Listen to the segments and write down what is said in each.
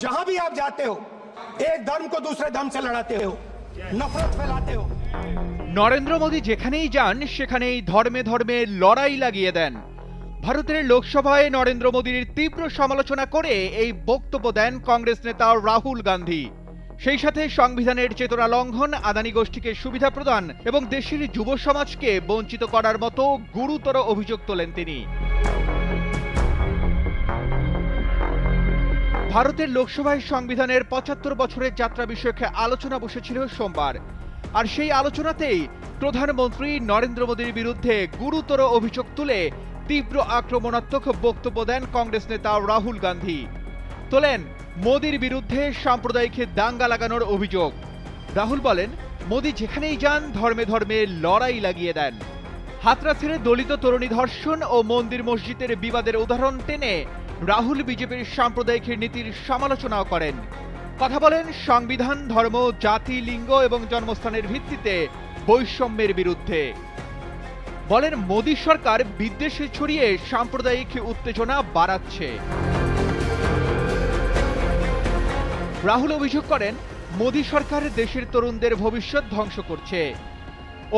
जहां भी आप जाते हो एक धर्म को दूसरे धर्म से लड़ाते हो, नफरत फैलाते हो। নরেন্দ্র মোদী যেখানেই যান সেখানেই ধর্মে ধর্মে লড়াই লাগিয়ে দেন। ভারতের লোকসভায় নরেন্দ্র মোদীর তীব্র সমালোচনা করে এই বক্তব্য দেন কংগ্রেস নেতা রাহুল গান্ধী। সেই সাথে সংবিধানের চেতনা লঙ্ঘন, আদানি গোষ্ঠীকে সুবিধা প্রদান এবং দেশের যুব সমাজকে বঞ্চিত করার মতো গুরুতর অভিযোগ তোলেন তিনি। ভারতের লোকসভায় সংবিধানের ৭৫ বছরের যাত্রা বিষয়ক আলোচনা বসেছিল সোমবার। আর সেই আলোচনাতেই প্রধানমন্ত্রী নরেন্দ্র মোদীর বিরুদ্ধে গুরুতর অভিযোগ তুলে তীব্র আক্রমণাত্মক বক্তব্য দেন কংগ্রেস নেতা রাহুল গান্ধী। তোলেন মোদীর বিরুদ্ধে সাম্প্রদায়িক দাঙ্গা লাগানোর অভিযোগ। রাহুল বলেন, মোদী যেখানেই যান ধর্মে ধর্মে লড়াই লাগিয়ে দেন। হাতরাসের দলিত তরুণী ধর্ষণ ও মন্দির মসজিদের বিবাদের উদাহরণ টেনে রাহুল বিজেপির সাম্প্রদায়িক নীতির সমালোচনাও করেন। কথা বলেন সংবিধান, ধর্ম, জাতি, লিঙ্গ এবং জন্মস্থানের ভিত্তিতে বৈষম্যের বিরুদ্ধে। বলেন মোদী সরকার বিদ্বেষে ছড়িয়ে সাম্প্রদায়িক উত্তেজনা বাড়াচ্ছে। রাহুল অভিযোগ করেন, মোদী সরকার দেশের তরুণদের ভবিষ্যৎ ধ্বংস করছে।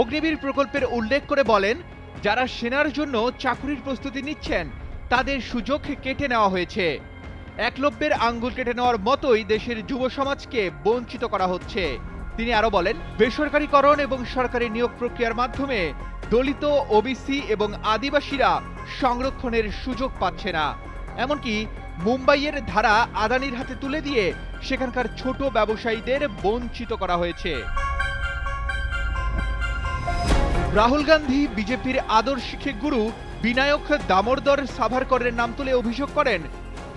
অগ্নিবীর প্রকল্পের উল্লেখ করে বলেন, যারা সেনার জন্য চাকুরির প্রস্তুতি নিচ্ছেন তাদের সুযোগ কেটে নেওয়া হয়েছে। একলব্যের আঙ্গুল কেটে নেওয়ার মতোই দেশের যুব সমাজকে বঞ্চিত করা হচ্ছে। তিনি আরো বলেন, বেসরকারীকরণ এবং সরকারি নিয়োগ প্রক্রিয়ার মাধ্যমে দলিত, ওবিসি এবং আদিবাসীরা সংরক্ষণের সুযোগ পাচ্ছে না। এমনকি মুম্বাইয়ের ধারা আদানির হাতে তুলে দিয়ে সেখানকার ছোট ব্যবসায়ীদের বঞ্চিত করা হয়েছে। রাহুল গান্ধী বিজেপির আদর্শিক গুরু বিনায়ক দামোদর সাভারকরের নাম তুলে অভিযোগ করেন,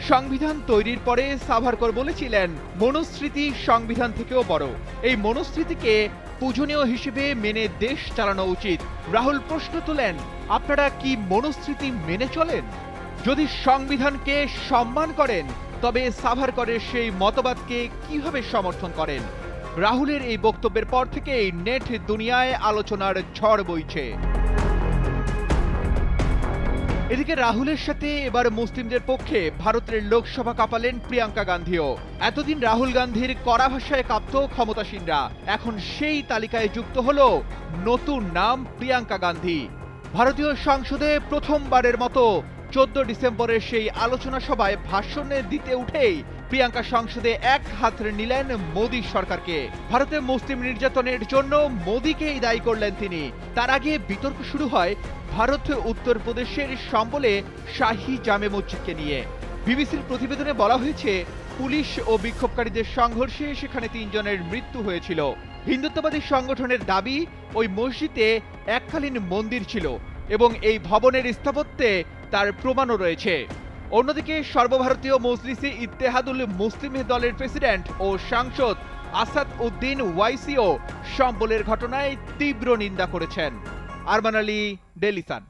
সংবিধান তৈরির পরে সাভারকর বলেছিলেন, মনুস্মৃতি সংবিধান থেকেও বড়। এই মনুস্মৃতিকে পূজনীয় হিসেবে মেনে দেশ চালানো উচিত। রাহুল প্রশ্ন তোলেন, আপনারা কি মনুস্মৃতি মেনে চলেন? যদি সংবিধানকে সম্মান করেন তবে সাভারকরের সেই মতবাদকে কিভাবে সমর্থন করেন? রাহুলের এই বক্তব্যের পর থেকেই নেট দুনিয়ায় আলোচনার ঝড় বইছে। এদিকে রাহুলের সাথে এবার মুসলিমদের পক্ষে ভারতের লোকসভা কাঁপালেন প্রিয়াঙ্কা গান্ধীও। এতদিন রাহুল গান্ধীর কড়া ভাষায় কাঁপত ক্ষমতাসীনরা, এখন সেই তালিকায় যুক্ত হলো নতুন নাম প্রিয়াঙ্কা গান্ধী। ভারতীয় সংসদে প্রথমবারের মতো 14 ডিসেম্বরের সেই আলোচনা সভায় ভাষণ দিতে উঠেই প্রিয়াঙ্কা সংসদে এক হাত নিলেন মোদী সরকারকে। ভারতে মুসলিম নির্যাতনের জন্য মোদীকেই দায়ী করলেন তিনি। তার আগে বিতর্ক শুরু হয় ভারত উত্তরপ্রদেশের সম্বলে শাহী জামে মসজিদকে নিয়ে। বিবিসির প্রতিবেদনে বলা হয়েছে, পুলিশ ও বিক্ষোভকারীদের সংঘর্ষে সেখানে 3 জনের মৃত্যু হয়েছিল। হিন্দুত্ববাদী সংগঠনের দাবি, ওই মসজিদে এককালীন মন্দির ছিল এবং এই ভবনের স্থাপত্যে তার প্রমাণও রয়েছে। অন্যদিকে সর্বভারতীয় মজলিসে ইত্তেহাদুল মুসলিম দলের প্রেসিডেন্ট ও সাংসদ আসাদ উদ্দিন ওয়াইসিও সম্বলের ঘটনায় তীব্র নিন্দা করেছেন। Arman Ali, Daily Sun.